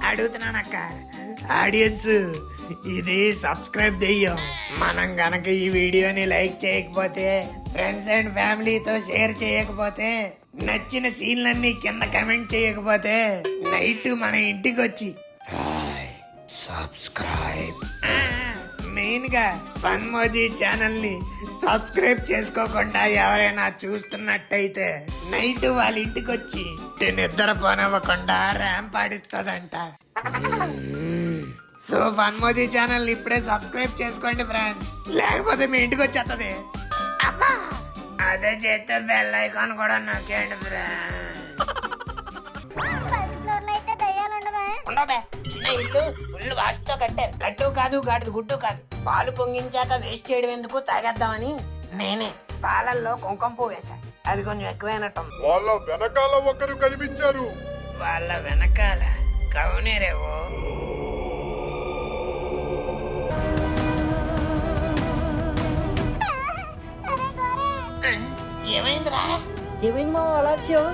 అడుగుతున్నానక్క. Audience, ఇది subscribe చెయ్యం. మనం గనక ఈ వీడియోని లైక్ చేయకపోతే, ఫ్రెండ్స్ అండ్ ఫ్యామిలీతో షేర్ చేయకపోతే, నచ్చిన సీన్లన్నీ కింద కమెంట్ చేయకపోతే, నైట్ మన ఇంటికి వచ్చి సబ్స్క్రైబ్, మెయిన్ గా ఫన్మోజీ ఛానల్ ని సబ్స్క్రైబ్ చేసుకోకుండా ఎవరైనా చూస్తున్నట్టయితే నైట్ వాళ్ళ ఇంటికి వచ్చి నిద్ర పోనివ్వకుండా ర్యాంప్ ఆడిస్తుందంట. సో ఫన్మోజీ ఛానల్ ఇప్పుడే సబ్స్క్రైబ్ చేసుకోండి ఫ్రెండ్స్, లేకపోతే మీ ఇంటికి వచ్చేస్తుంది. అబ్బా, అదే చేస్తే బెల్ ఐకాన్ కూడా నొక్కేయండి ఫ్రెండ్స్. ఉండవే, చిన్న ఇల్లు ఫుల్ వాస్తుతో కట్టారు. కట్టు కాదు, గాడిది గుట్టు కాదు. పాలు పొంగించాక వేస్ట్ చేయడం ఎందుకు, తాగేద్దామని నేనే పాలల్లో కుంకుమ పువ్వు వేసా. అది కొంచెం ఎక్కువైనట్టు. వాళ్ళ వెనకాల ఒకరు కనిపించారు. వాళ్ళ వెనకాల కవునేరేవో. ఏమైందిరా? ఏమైంది మా అలా వచ్చావు?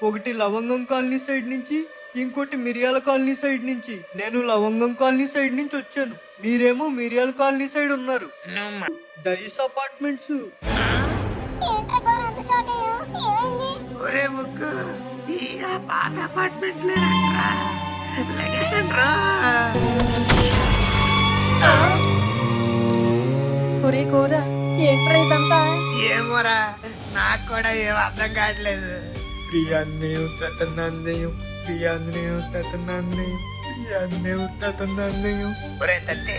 ఒకటి లవంగం కాలనీ సైడ్ నుంచి, ఇంకోటి మిరియాల కాలనీ సైడ్ నుంచి. నేను లవంగం కాలనీ సైడ్ నుంచి వచ్చాను, మీరేమో మిరియాల కాలనీ సైడ్ ఉన్నారు. డైస్ అపార్ట్మెంట్స్. ఒరే ముగ్గు, ఈ పాత అపార్ట్మెంట్ లేనంట్రా. ఒరే కోరా, ఏంట్రా ఇదంతా? ఏమోరా, నాకు కూడా ఏం అర్థం కావట్లేదు. ప్రియాన్నేయం తతనందేయం, ప్రియాన్నేయం తతనందేయం, ప్రియాన్నేయం తతనందేయం. ఒరే తత్తి,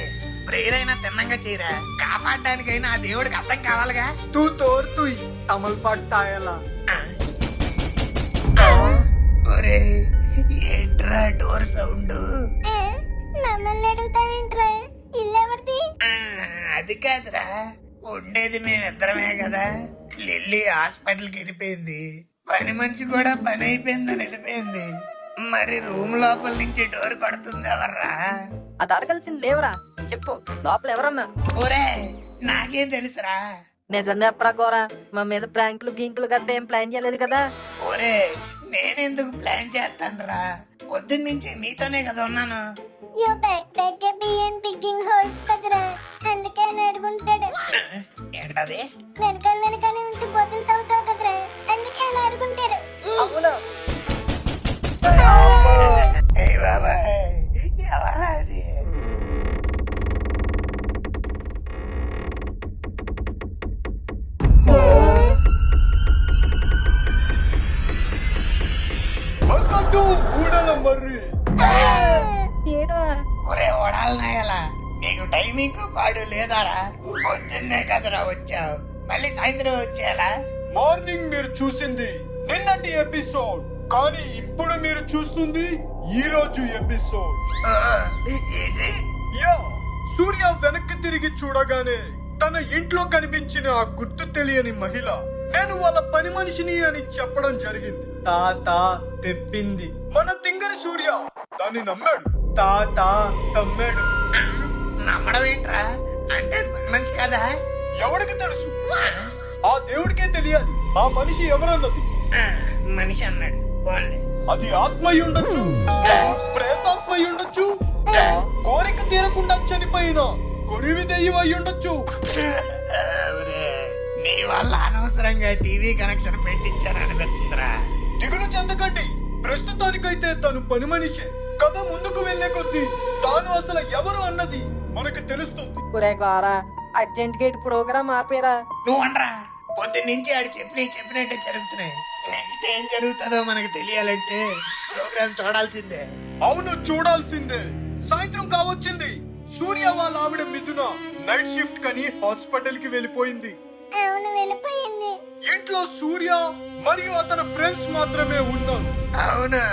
ప్రేరైనా తిన్నంగా చేయరా. కాపాడడానికైనా ఆ దేవుడికి అర్థం కావాలిగా. తూ తోర్తుయ్ తమలపాటు తాయాలా. ఒరే, ఏంట్రా డోర్ సౌండ్? మమ్మల్ని అడుగుతావేంట్రా? ఇల్లెవరిది? అది కాదురా, ఉండేది మేమిద్దరమే కదా. లిల్లీ హాస్పిటల్కి వెళ్ళిపోయింది, పని మనిషి కూడా పని అయిపోయిందని వెళ్ళిపోయింది. మరి రూమ్ లోపల నుంచి డోర్ కొడుతుంది ఎవర్రా? అది అడగాల్సింది లేవరా, చెప్పు లోపల ఎవరన్నా? ఒరే, నాకేం తెలుసురా. నిజం చెప్పరా కోరా, మా మీద ప్రాంకులు గింకులు గట్ట ఏం ప్లాన్ చేయలేదు కదా? ఒరే, నేనెందుకు ప్లాన్ చేస్తాను రా, పొద్దున్న నుంచి నీతోనే కదా ఉన్నాను. యూ బ్యాక్ ప్యాక్ బియ్యం పిగ్గింగ్ హోల్స్ కదరా, అందుకే అని అడుగుంటాడు. ఏంటది? వెనకాలనే ఉంటూ బొద్దులు తవ్వుతావు కదరా, అందుకే అని అడుగుంటారు. అవును. ఏయ్ బాబాయ్, ఎవరా అది? వెల్కమ్ టు ఊడల మర్రి. ఏడా? ఒరే ఓడాలనాయాలా, నీకు టైమింగ్ పాడు లేదారా? పొద్దున్నే కదరా వచ్చావు, మళ్ళీ సాయంత్రం వచ్చేయాలా? మార్నింగ్ మీరు చూసింది నిన్నటి ఎపిసోడ్, కానీ ఇప్పుడు మీరు చూస్తుంది ఈ రోజు ఎపిసోడ్. యా, సూర్య వెనక్కి తిరిగి చూడగానే తన ఇంట్లో కనిపించిన ఆ గుర్తు తెలియని మహిళ నేను వాళ్ళ పని మనిషిని అని చెప్పడం జరిగింది. తాత తెప్పింది. మన తింగరి సూర్య దాన్ని నమ్మాడు. తాత తమ్మాడు. నమ్మడం ఏంట్రా? అంటే మంచి కదా? ఎవడికి తెలుసు? ఆ దేవుడికే తెలియాలి ఆ మనిషి ఎవరన్నది. మనిషి అన్నాడు, పోన్లే. అది ఆత్మ అయి ఉండొచ్చు, ప్రేతాత్మ అయి ఉండొచ్చు, కోరిక తీరకుండా చనిపోయిన కొరివి దెయ్యం అయి ఉండొచ్చు. ఒరే, నీ వల్ల అనవసరంగా టీవీ కనెక్షన్ పెట్టించాననిపిస్తుందిరా. దిగులు చెందకండి, ప్రస్తుతానికైతే తను పని మనిషి. కథ ముందుకు వెళ్లే కొద్దీ తాను అసలు ఎవరు అన్నది మనకు తెలుస్తుంది. ఒరే కోరా, అర్జెంట్ గేట్ ప్రోగ్రామ్ ఆపేరా. నువ్వు అనరా, పొద్దున్నుంచి ఆడు చెప్పినట్టే జరుగుతున్నాయి. నెక్స్ట్ ఏం జరుగుతుందో మనకు తెలియాలంటే ప్రోగ్రామ్ చూడాల్సిందే. అవును, చూడాల్సిందే. సాయంత్రం కావచ్చింది. సూర్య వాళ్ళ ఆవిడ మిథున నైట్ షిఫ్ట్ కని హాస్పిటల్ కి వెళ్ళిపోయింది. అవును, వెళ్ళిపోయింది. ఇంట్లో సూర్య మరియు అతని ఫ్రెండ్స్ మాత్రమే ఉన్నారు. అవునా?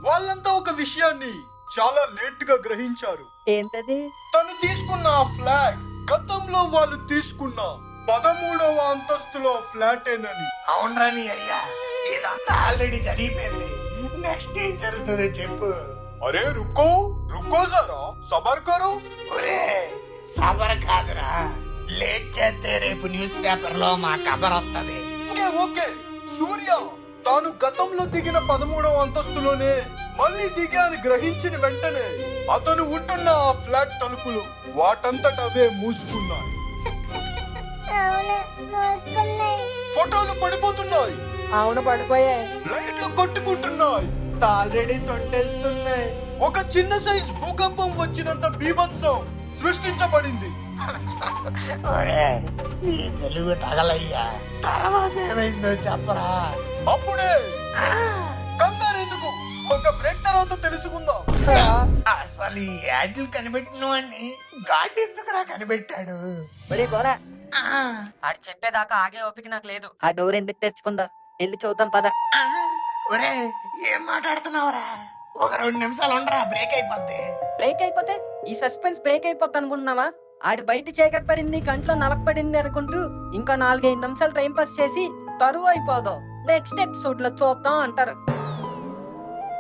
వాళ్ళంతా ఒక విషయాన్ని చాలా లేట్ గా గ్రహించారు. ఏంటది? తను తీసుకున్న ఆ ఫ్లాగ్ గతంలో వాళ్ళు తీసుకున్న 13వ అంతస్తులో ఫ్లాటేనని. అవునరా నీ అయ్యా, ఇదంతా ఆల్రెడీ జరిగిపోయింది. నెక్స్ట్ ఏం జరుగుతుందో చెప్పు. అరే రుకో రుకో జరా సబర్ కరో. ఒరే సబర్ కాదురా, లేట్ చేస్తే రేపు న్యూస్ పేపర్ లో మా ఖబర్ వస్తది. Okay okay. సూర్య తాను గతంలో దిగిన 13వ అంతస్తులోనే మళ్ళీ దిగా అని గ్రహించిన వెంటనే అతను ఉంటున్న ఆ ఫ్లాట్ తలుపులు వాటంతట అవే మూసుకున్నాయి. అవును మోసుకున్నాయి. ఫోటోలు పడిపోతున్నాయి, అవును పడిపోయాయి, లైట్లు కొట్టుకుంటున్నాయి, ఆల్రెడీ తొట్టేస్తున్నాయి. ఒక చిన్న సైజ్ భూకంపం వచ్చినంత బీభత్సం సృష్టించబడింది. ఒరే నీ తెలుగు తగలయ్యా, తర్వాత ఏమైందో చెప్పరా. అప్పుడే కంగారెందుకు, ఒక బ్రేక్ తర్వాత తెలుసుకుందాం. అసలు ఈ యాడ్లు కనిపెట్టిన వాడిని గాడ్ ఎందుకురా కనిపెట్టాడు. ఒరే గోరా, ఆ, ఆడు చెప్పేదాకా ఆగే ఓపిక నాకు లేదు. ఆ డోర్ ఎందుకు తెచ్చుకుందా, వెళ్ళి చూద్దాం పద. ఆ, ఒరే ఏం మాట్లాడుతున్నావురా? ఒక 2 నిమిషాలు ఉండరా, బ్రేక్ అయిపోద్ది. బ్రేక్ అయిపోతే ఈ సస్పెన్స్ బ్రేక్ అయిపోద్ది అనుకుంటున్నావా? ఆడి బయట చీకటి పడింది, కంట్లో నలకపడింది అనుకుంటూ ఇంకా 4-5 నిమిషాలు టైం పాస్ చేసి తరువు అయిపోదాం, నెక్స్ట్ ఎపిసోడ్ లో చూద్దాం అంటారు.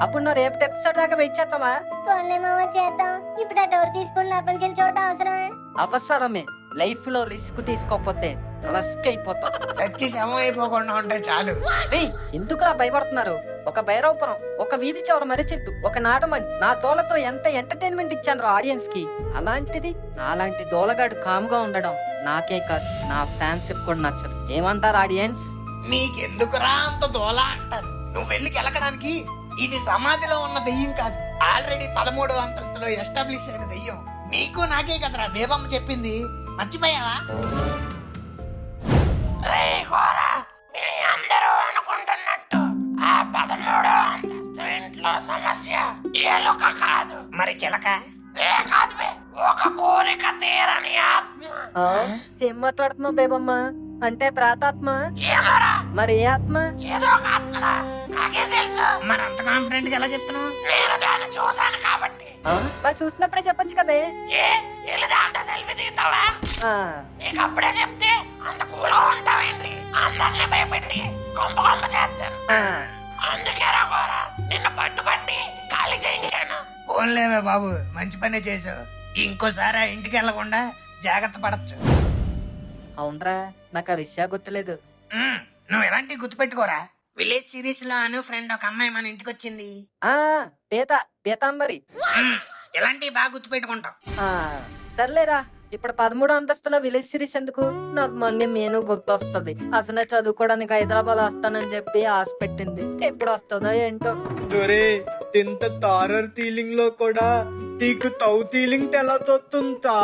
అప్పుడు నువ్వు రేపటి ఎపిసోడ్ దాకా వెయిట్ చేస్తావా? పోన్లే మామ చేద్దాం. ఇప్పుడు ఆ డోర్ తీసుకుని లోపలికి వెళ్ళి చూడటం అవసరమే. అవసరమే. లైఫ్ లో రిస్క్ తీసుకోకపోతే రస్క్ అయిపోతాం. సచ్చి శవం అయిపోకుండా ఉంటే చాలు. రేయ్, ఎందుకురా భయపడుతున్నారు? ఒక భైరవపురం, ఒక వీధి చివర మర్రి చెట్టు, ఒక నాటమని నా తోలతో ఎంత ఎంటర్టైన్మెంట్ ఇచ్చాను ఆడియన్స్ కి. అలాంటిది నాలాంటి దోలగాడు కాముగా ఉండడం నాకే కాదు, నా ఫ్యాన్స్ కూడా నచ్చదు. ఏమంటారు ఆడియన్స్? నీకెందుకురా అంత దోలా అంటారు. నువ్వు వెళ్ళి కెలకడానికి ఇది సమాధిలో ఉన్న దెయ్యం కాదు, ఆల్రెడీ 13వ అంతస్తులో ఎస్టాబ్లిష్ అయిన దెయ్యం. నీకు నాకే కదరా బేబమ్మ చెప్పింది, మర్చిపోయావా? రే ఘోరా, మీ అందరూ అనుకుంటున్నట్టు ఆ 13వ అంతస్తు ఇంట్లో సమస్య ఎలుక కాదు, మరి చిలక. ఏ కాదు బే, ఒక కోరిక తీరని ఆత్మ. ఏం మాట్లాడుతున్నావు బేబమ్మ? అంటే ప్రాతాత్మ? ఏమరా? మరి ఏ ఆత్మ? ఏదో ఒక ఆత్మరా, నాకేం తెలుసు. మరి అంత కాన్ఫిడెంట్ గా ఎలా చెప్తున్నావు? నేను దాన్ని చూసాను కాబట్టి. మరి చూసినప్పుడే చెప్పొచ్చు కదే. ఏ వెళ్ళదా అంత సెల్ఫీ దిగుతావా? ఆ, నీకు అప్పుడే చెప్తే అంత కూల్గా ఉంటావేంటి? అందరిని భయపెట్టి కొంప చేస్తారు. ఆ. అందుకే రాఘోరా నిన్ను పట్టుబట్టి ఖాళీ చేయించాను. పోన్లేవే బాబు, మంచి పనే చేసావు. ఇంకోసారి ఆ ఇంటికి వెళ్లకుండా జాగ్రత్త పడచ్చు. అవునరా, నాకు ఆ విషయా గుర్తులేదు. నువ్వు ఎలాంటి గుర్తుపెట్టుకోరా. విలేజ్ సిరీస్ లో అను ఫ్రెండ్ ఒక అమ్మాయి మన ఇంటికి వచ్చింది. ఆ పీతాంబరి. ఇలాంటివి బాగా గుర్తుపెట్టుకుంటావు. ఆ, సర్లేరా. ఇప్పుడు 13వ అంతస్తులో విలేజ్ సిరీస్ ఎందుకు? నాకు మళ్ళీ నేను గుర్తొస్తుంది. అసలే చదువుకోవడానికి హైదరాబాద్ వస్తానని చెప్పి ఆశ పెట్టింది. ఎప్పుడు వస్తుందో ఏంటో. దొరే తింత తారర్ తీలింగ్ లో కూడా తీకు తౌ తీలింగ్ తెలా తొత్తుంతా.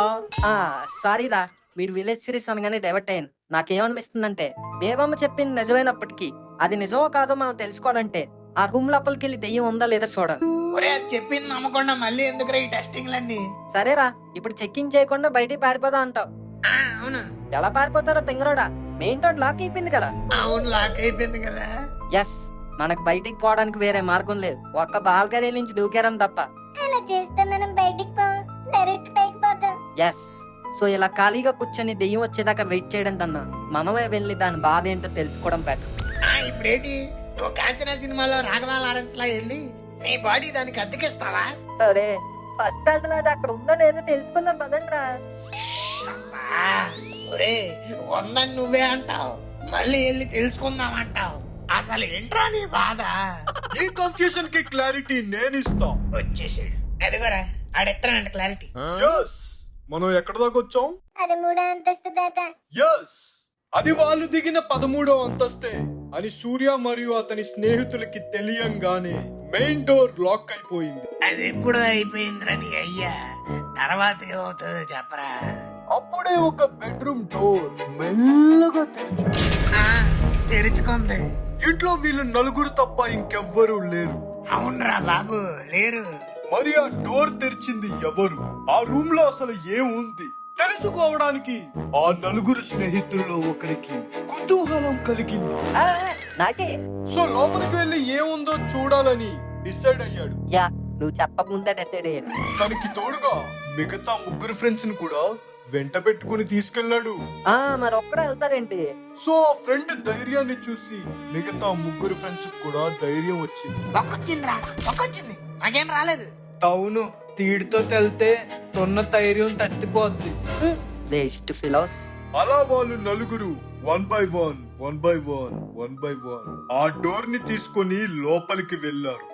ఆ, సారీరా, వీడు విలేజ్ సిరీస్ అనగానే డైవర్ట్ అయ్యాను. నాకేమనిపిస్తుందంటే, బేబమ్మ చెప్పింది నిజమైనప్పటికీ అది నిజమో కాదో మనం తెలుసుకోవాలంటే ఆ రూమ్ లోపలికి వెళ్ళి దెయ్యం ఉందా లేదా చూడాలి. ఒరే అది చెప్పింది నమ్మకుండా మళ్ళీ ఎందుకురా ఈ టెస్టింగ్లన్నీ? సరేరా, ఇప్పుడు చెక్కింగ్ చేయకుండా బయటికి పారిపోదా అంటావు. అవును ఎలా పారిపోతారో తింగరోడా, మెయిన్ డోర్ లాక్ అయిపోయింది కదా. అవును లాక్ అయిపోయింది కదా. ఎస్, మనకు బయటికి పోవడానికి వేరే మార్గం లేదు, ఒక్క బాల్కనీ నుంచి దూకేరం తప్ప. అలా చేస్తే మనం బయటికి పోం, డైరెక్ట్ పైకి పోతాం. ఎస్, సో ఇలా ఖాళీగా కూర్చొని దెయ్యం వచ్చేదాకా వెయిట్ చేయడం కన్నా మనమే వెళ్ళి దాని బాధ ఏంటో తెలుసుకోవడం బెటర్. ఇప్పుడేంటి, నువ్వు కాంచనా సినిమాలో రాఘవ లారెన్స్ లా వెళ్ళి నీ బాడీ దానికి అద్దెకిస్తావా? సరే, ఫస్ట్ అసలు అది అక్కడ ఉందో లేదో తెలుసుకుందాం పదండ్రా. ఒరే ఉందని నువ్వే అంటావు, మళ్ళీ వెళ్ళి తెలుసుకుందాం అంటావు. అసలు ఏంట్రా నీ బాధ? ఈ కన్ఫ్యూజన్ కి క్లారిటీ నేను ఇస్తా. వచ్చేసాడు, అదిగోరా ఆడెత్తనంట క్లారిటీ. ఎస్, మనం ఎక్కడ దాకా వచ్చాం? అది 3వ అంతస్తు దాకా. ఎస్, అది వాళ్ళు దిగిన 13వ అంతస్తే అని సూర్య మరియు అతని స్నేహితులకి తెలియంగానే మెయిన్ డోర్ లాక్ అయిపోయింది. అది ఎప్పుడు అయిపోయిందిరా నీ అయ్యా, తర్వాత ఏమవుతుందో చెప్పరా. అప్పుడే ఒక బెడ్రూమ్ డోర్ మెల్లగా తెరుచుకుంది. ఇంట్లో వీళ్ళు నలుగురు తప్ప ఇంకెవ్వరూ లేరు. అవునరా బాబు, లేరు. మరి ఆ డోర్ తెరిచింది ఎవరు? ఆ రూమ్ లో అసలు ఏముంది తెలుసుకోవడానికి ఆ నలుగురు స్నేహితుల్లో ఒకరికి కుతూహలం కలిగింది. నాకే. సో లోపలికి వెళ్లి ఏముందో చూడాలని డిసైడ్ అయ్యాడు. యా, నువ్వు చెప్పకముందే డిసైడ్ అయ్యాను. తనకి తోడుగా మిగతా ముగ్గురు ఫ్రెండ్స్ ని కూడా వెంట పెట్టుకుని తీసుకెళ్లాడు. మరి ఒక్కడే వెళ్తారేంటి? సో ఆ ఫ్రెండ్ ధైర్యాన్ని చూసి మిగతా ముగ్గురు ఫ్రెండ్స్ కూడా ధైర్యం వచ్చింది. ఒక్కొచ్చింది నాకేం రాలేదు. అవును, తీడితో తెల్తే తొన్న ధైర్యం తత్తిపోద్ది. వేస్ట్ ఫిలోస్. అలా వాళ్ళు నలుగురు వన్ బై వన్ ఆ డోర్ ని తీసుకొని లోపలికి వెళ్లారు.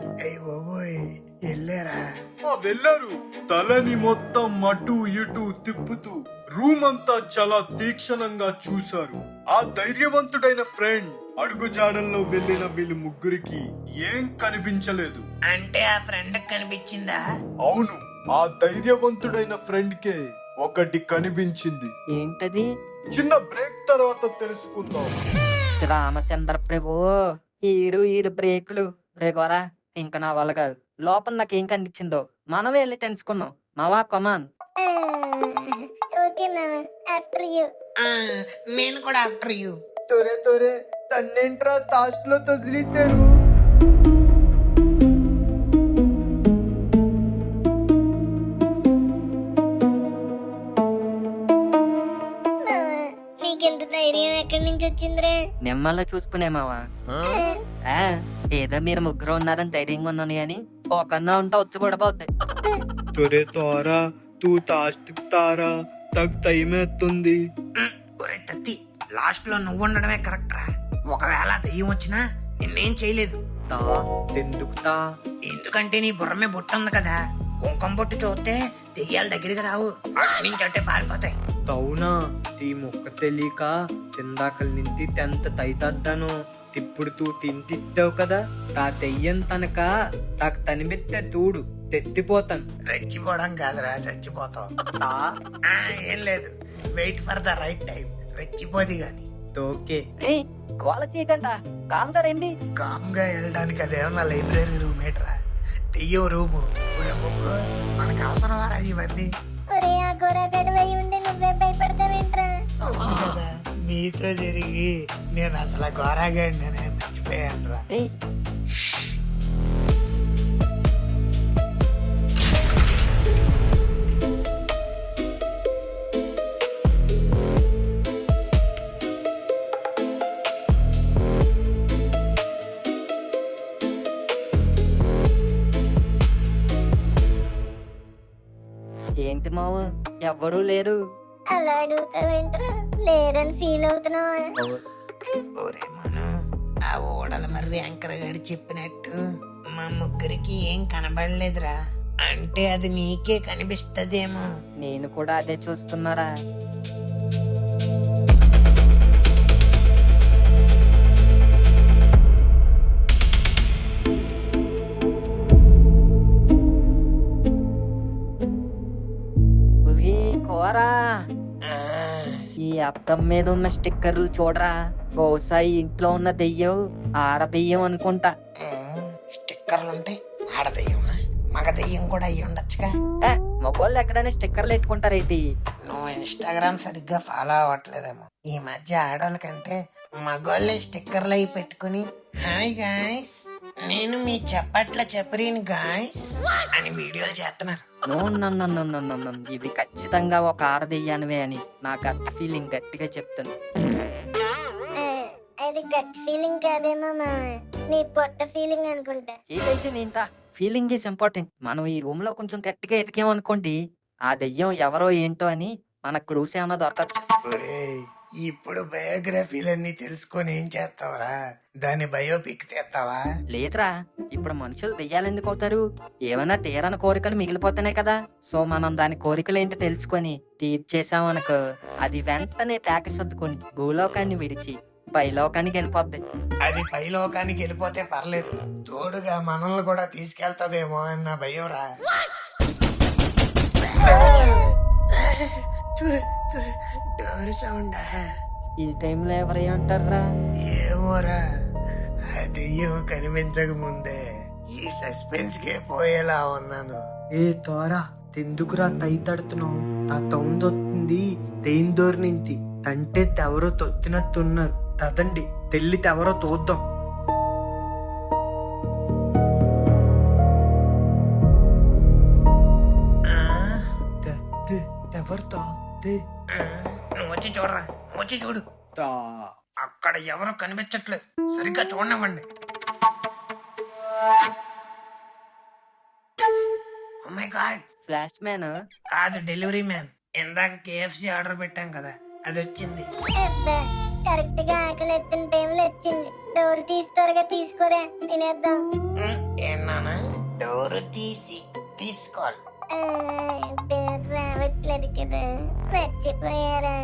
వెళ్ళారు. తలని మొత్తం అటు ఇటు తిప్పుతూ రూమ్ అంతా చాలా తీక్షణంగా చూశారు. ఆ ధైర్యవంతుడైన ఫ్రెండ్ అడుగు జాడల్లో వెళ్ళిన వీళ్ళు ముగ్గురికి ఏం కనిపించలేదు. అంటే ఆ ఫ్రెండ్ కనిపించిందా? అవును, ఆ ధైర్యవంతుడైన ఫ్రెండ్ కే ఒకటి కనిపించింది. ఏంటది? చిన్న బ్రేక్ తర్వాత తెలుసుకుందాం. రామచంద్ర ప్రభు, ఈడు బ్రేకులు రేగోరా. ఇంకా నా వల్ల కాదు. లోపల నాకేం కనిపించిందో మనమే వెళ్ళి తెలుసుకున్నాం. మావా కమాన్. ఓకే మామ, ఆఫ్టర్ యూ. నేను కూడా ఆఫ్టర్ యూ. తొరే తన్నేంట్రా తాస్ట్ లో తొదిలితారు. నీకెంత ధైర్యం ఎక్కడి నుంచి వచ్చిందిరా? మిమ్మల్ని చూసుకునే మావా. ఏదో మీరు ముగ్గురు ఉన్నారని ధైర్యంగా ఉన్నాను అని ఒకన్నా ఉంటా వచ్చి కూడా పోద్ది. తొరే తోరా తూ తాస్ట్ తారా తగ్ తైమేస్తుంది. ఒరే తత్తి, లాస్ట్ లో నువ్వు ఉండడమే కరెక్ట్ రా. ఒకవేళ దెయ్యం వచ్చినా నిన్నేం చేయలేదు. తా తెందుకు తా? ఎందుకంటే నీ బుర్రమే బొట్టు ఉంది కదా. కుంకుమ బొట్టు చూస్తే దెయ్యాల దగ్గరికి రావు, అటు నుంచి అంటే పారిపోతాయి. తౌనా తీ మొక్క తెలియక తిందాకల నింతి తెంత తైతద్దాను. ఇప్పుడు తూ తింతిద్దావు కదా, తా తెయ్యం తనక తాకు తనిబెత్తే తూడు తెత్తిపోతాను. రెచ్చిపోవడం కాదురా, చచ్చిపోతావు. ఏం లేదు, wait for the right time. రెచ్చిపోది గాని. ఓకే, గోల చేయకంట, కాంగా రండి. కామ్ గా వెళ్ళడానికి అదేమన్నా లైబ్రరీ రూమ్ ఏట్రా, దెయ్యం రూము. మనకు అవసరం రా ఇవన్నీ. ఒరే ఆ గోరాగడు అయి ఉండి నువ్వే భయపడతావేంట్రా? అవును కదా, మీతో జరిగి నేను అసలు గోరాగాడి నేనే మర్చిపోయాను రా. ఏంటి మావ, ఎవ్వరూ లేరు. అలా అడుగుతావేంట్రా? లేరని ఫీల్ అవుతున్నావా? ఓరే మను, ఆ ఓడల మర్రి యాంకర్ గారు చెప్పినట్టు మా ముగ్గురికి ఏం కనబడలేదురా. అంటే అది నీకే కనిపిస్తదేమో. నేను కూడా అదే చూస్తున్నారా. కోరా, ఈ అద్దం మీద ఉన్న స్టిక్కర్లు చూడరా. బహుశా ఈ ఇంట్లో ఉన్న దెయ్యం ఆడ దెయ్యం అనుకుంటా. స్టిక్కర్లుంటే ఆడ దెయ్యమా? మగ దెయ్యం కూడా అయ్యి ఉండొచ్చుగా. మగోళ్ళు ఎక్కడైనా స్టిక్కర్లు పెట్టుకుంటారేంటి? నువ్వు ఇన్స్టాగ్రామ్ సరిగ్గా ఫాలో అవ్వట్లేదేమో. ఈ మధ్య ఆడవాళ్ళ కంటే మగోళ్ళే స్టిక్కర్లు అయి పెట్టుకుని హాయ్ గాయ్స్, నేను మీ చప్పట్ల చెప్పరీని గాయ్స్ అని వీడియోలు చేస్తున్నారు. ఇవి ఖచ్చితంగా ఒక ఆడదెయ్యానివే అని నా గట్ ఫీలింగ్ గట్టిగా చెప్తుంది. అది గట్ ఫీలింగ్ కాదేమో మామ, నీ పొట్ట ఫీలింగ్ అనుకుంటా. ఏదైతే నేంతా ఫీలింగ్ ఈజ్ ఇంపార్టెంట్. మనం ఈ రూమ్ లో కొంచెం గట్టిగా ఎతికామనుకోండి, ఆ దెయ్యం ఎవరో ఏంటో అని మనకు క్రూస్ ఏమన్నా దొరకచ్చు. ఇప్పుడు బయోగ్రఫీలన్నీ తెలుసుకొని ఏం చేస్తావరా? దాని బయోపిక్ తీస్తావా? లేదురా, ఇప్పుడు మనుషులు దెయ్యాలు ఎందుకు అవుతారు? ఏమైనా తీరని కోరికలు మిగిలిపోతున్నాయి కదా. సో మనం దాని కోరికలు ఏంటో తెలుసుకొని తీర్చేసామనుకో, అది వెంటనే ప్యాకెట్ సర్దుకొని భూలోకాన్ని విడిచి పైలోకానికి వెళ్ళిపోద్ది. అది పైలోకానికి వెళ్ళిపోతే పర్లేదు, తోడుగా మనల్ని కూడా తీసుకెళ్తాదేమో అన్న భయం రా. Door sound. ఈ టైంలో ఎవరై అంటారా? ఏమోరా, ఆ దెయ్యం కనిపించక ముందే ఈ సస్పెన్స్ కే పోయేలా ఉన్నాను. ఏ తోరా తెందుకురా తైతడుతున్నావు? తా తౌందొత్తుంది తెయిందోర్ నింతి తంటే తెవరో తొత్తినట్టున్నారు. తదండి తెల్లి తెవరో తోద్దాం. ఎవరితో వచ్చి చూడు. తా అక్కడ ఎవరు కనిపించట్లేదు, సరిగ్గా చూడనివ్వండి. Oh my God, flash man కాదు డెలివరీ మ్యాన్. ఇందాక KFC ఆర్డర్ పెట్టాం కదా, అది వచ్చింది. అబ్బా కరెక్ట్ గా ఆకలి ఎత్తిన టైంలో వచ్చింది. డోర్ తీసి త్వరగా తీసుకోరా, తినేద్దాం. ఏనా డోరు తీసి తీసుకోవాలి. డోర్ రావట్లేదు కదా, మర్చిపోయారా?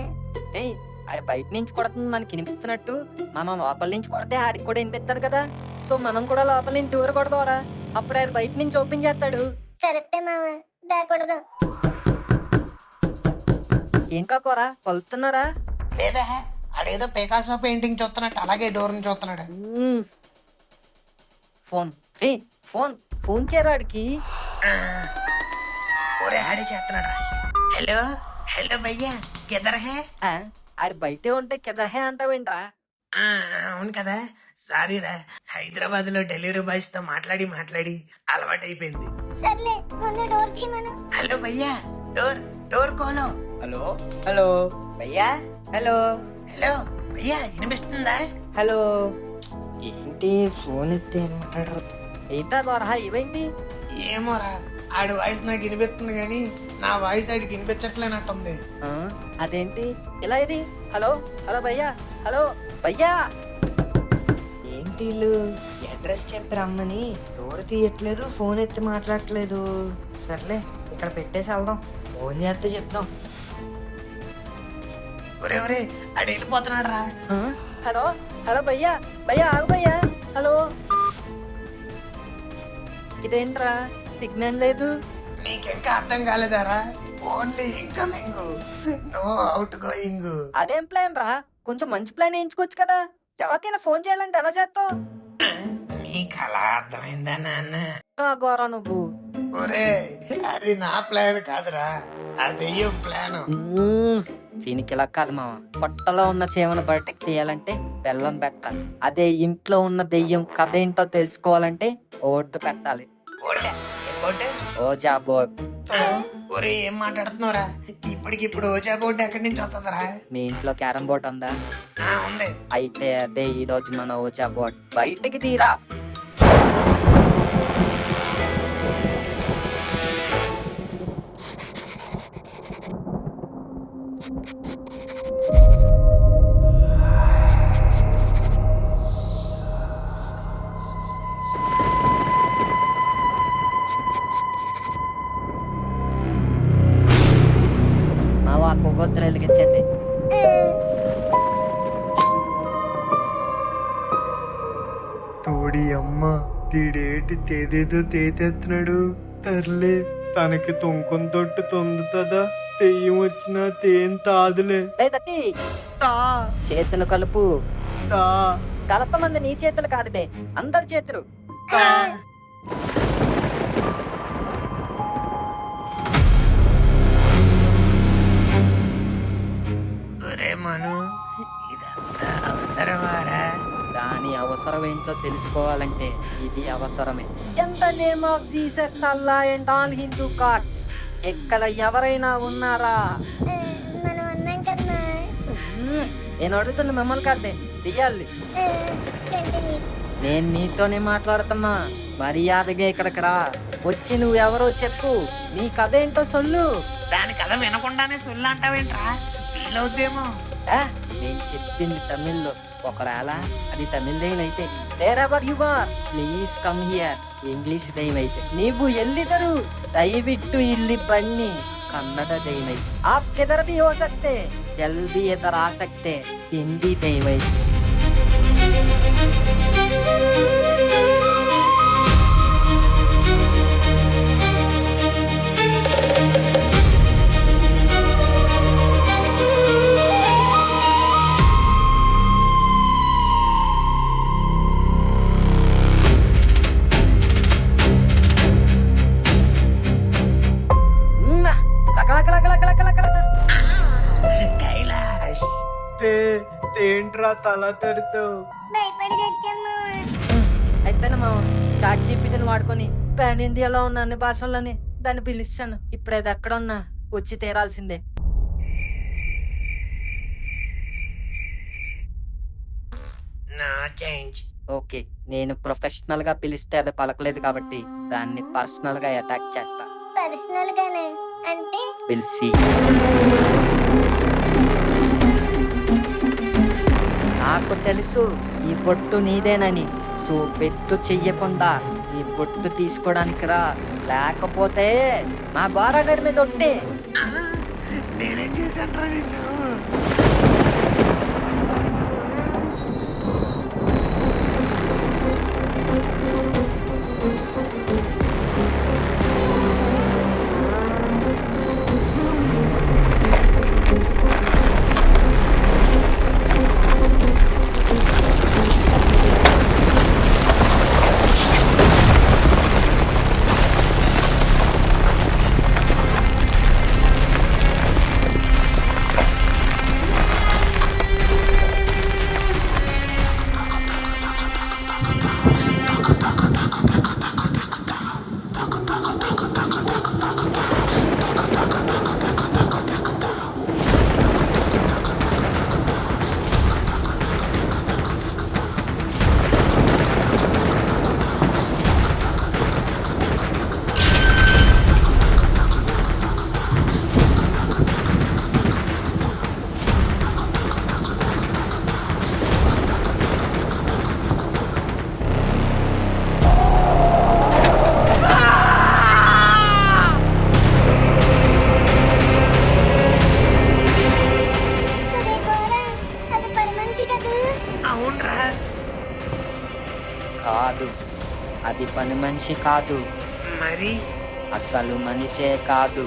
ఏయ్ ఆడి బయట నుంచి కొడుతుంది మనకి వినిపిస్తున్నట్టు, మనం లోపల నుంచి కొడితే ఆడికి కూడా వినిపిస్తుంది కదా. సో మనం కూడా లోపల నుంచి డోర్ కొడదావరా, అప్పుడు ఆడు బయట నుంచి ఓపెన్ చేస్తాడు. కరెక్టే మామ, దాకూడదు. ఏం కాకోరా కొలుతున్నారా? లేదా ఆడేదో పికాసో పెయింటింగ్ చూస్తున్నట్టు అలాగే డోర్ ని చూస్తున్నాడు. ఫోన్ రే ఫోన్ ఫోన్ చేయరు ఆడికి. ఒరే ఆడే చేస్తున్నాడు. హలో హలో భయ్యా, కిదర్ హే? ఆ, ఆడి బయటే ఉంటే కిదర్హే అంటావేంట్రా? అవును కదా, సారీరా. హైదరాబాద్ లో డెలివరీ బాయ్స్ తో మాట్లాడి మాట్లాడి అలవాటైపోయింది. సర్లే ముందు డోర్ తీయమను. హలో భయ్యా, డోర్ డోర్ కోలో. హలో హలో భయ్యా, హలో హలో భయ్యా, వినిపిస్తుందా? హలో. ఏంటి ఫోన్ ఎత్తే మాట్లాడరు? ఏంటా దొరహా ఇవేంటి? ఏమోరా, ఆడి వాయిస్ నాకు వినిపిస్తుంది కానీ నా వాయిస్ ఆడికి వినిపించట్లేనట్టుంది. ఆ, అదేంటి ఇలా ఇది? హలో హలో భయ్యా, హలో భయ్యా. ఏంటి వీళ్ళు అడ్రస్ చెప్పి రమ్మని డోర్ తీయట్లేదు, ఫోన్ ఎత్తి మాట్లాడట్లేదు. సర్లే ఇక్కడ పెట్టేసి వెళ్దాం, ఫోన్ చేస్తే చెప్దాం. ఒరే ఒరే, ఆడు వెళ్ళిపోతున్నాడు రా. ఆ, హలో హలో భయ్యా, భయ్యా ఆగు భయ్యా, హలో. ఇదేంట్రా సిగ్నల్ లేదు? నీకింకా అర్థం కాలేదారా? Only incoming, no outgoing. అదేం ప్లాన్ రా? కొంచెం మంచి ప్లాన్ వేయించుకోవచ్చు కదా. ఎవరికైనా ఫోన్ చేయాలంటే ఎలా చేస్తావు? నీకు అలా అర్థమైందా నాన్న? గోరా నువ్వు. ఒరే అది నా ప్లాన్ కాదురా, ఆ దెయ్యం ప్లాన్. దీనికి ఇలా కాదు మామ. పొట్టలో ఉన్న చేమను బయటకు తీయాలంటే బెల్లం పెట్టాలి. అదే ఇంట్లో ఉన్న దెయ్యం కథ ఏంటో తెలుసుకోవాలంటే ఓటు పెట్టాలి. ఓజా బోర్డ్. ఒరే ఏం మాట్లాడుతున్నావురా? ఇప్పటికిప్పుడు ఓజా బోర్డు ఎక్కడి నుంచి వస్తుందిరా? మీ ఇంట్లో క్యారం బోర్డ్ ఉందా? ఉంది. అయితే అదే ఈ రోజు మన ఓజా బోర్డ్ బయటికి తీరా. మావా కొవ్వొత్తులు వెలిగించండి. తోడి అమ్మ తీడేటి తేదేదో తేతెత్తున్నాడు. తర్లే తనకి తొంకం తొట్టు తొందుతుందా? తెయ్యం వచ్చినా తేం తాదులే. లేదీ చేతులు కలుపు. తా కలపమంది నీ చేతులు కాదులే, అందరి చేతులు. ఒరే మను, ఇదంతా అవసరమారా? దాని అవసరం ఏంటో తెలుసుకోవాలంటే ఇది అవసరమే. ఎంత name of Jesus Allah and all Hindu gods, ఎక్కడ ఎవరైనా ఉన్నారా? మనం అన్నాం కదా. నేను అడుగుతున్న మిమ్మల్ని కాదే, తీయాలి. కంటిన్యూ. నేను నీతోనే మాట్లాడుతున్నా, మర్యాదగా ఇక్కడికి రా. వచ్చి నువ్వెవరో చెప్పు, నీ కథ ఏంటో సొల్లు. దాని కథ వినకుండానే సొల్లు అంటావేంట్రా? ఫీల్ అవుద్దేమో. నేను చెప్పింది తమిళ్లో, ఒకవేళ అది తమిళ్ దైవైతే wherever you are please come here. English ದೈವೈತೆ. ನೀವು ಎಲ್ಲಿದ್ದರೂ ದಯವಿಟ್ಟು ಇಲ್ಲಿ ಬನ್ನಿ. ಕನ್ನಡ ದೈವೈತೆ. आप किधर भी हो सकते, जल्दी इधर आ सकते. हिंदी दೈವೈತೆ. కైలాష్, తేంట్రా తల తరుతావు? భయపడి తెచ్చాము. అయిపోయినా మామ, చాట్ జీపీటీని వాడుకొని పాన్ ఇండియాలో ఉన్న అన్ని భాషల్లోని దాన్ని పిలుస్తాను. ఇప్పుడు అది ఎక్కడ ఉన్నా వచ్చి తీరాల్సిందే. No change. ఓకే, నేను ప్రొఫెషనల్ గా పిలిస్తే అది పలకలేదు కాబట్టి దాన్ని పర్సనల్ గా అటాక్ చేస్తా. పర్సనల్ గానే అంటే పిలిచి నాకు తెలుసు ఈ బొట్టు నీదేనని, సో పెట్టు చెయ్యకుండా ఈ బొట్టు తీసుకోవడానికి రా, లేకపోతే మా గోరగడి మీద ఒట్టే. నేనేం చేశాను నిన్ను? అరే గోరా, అది పని మనిషి కదా. అవునరా. కాదు, అది పని మనిషి కాదు, మరి అసలు మనిషే కాదు.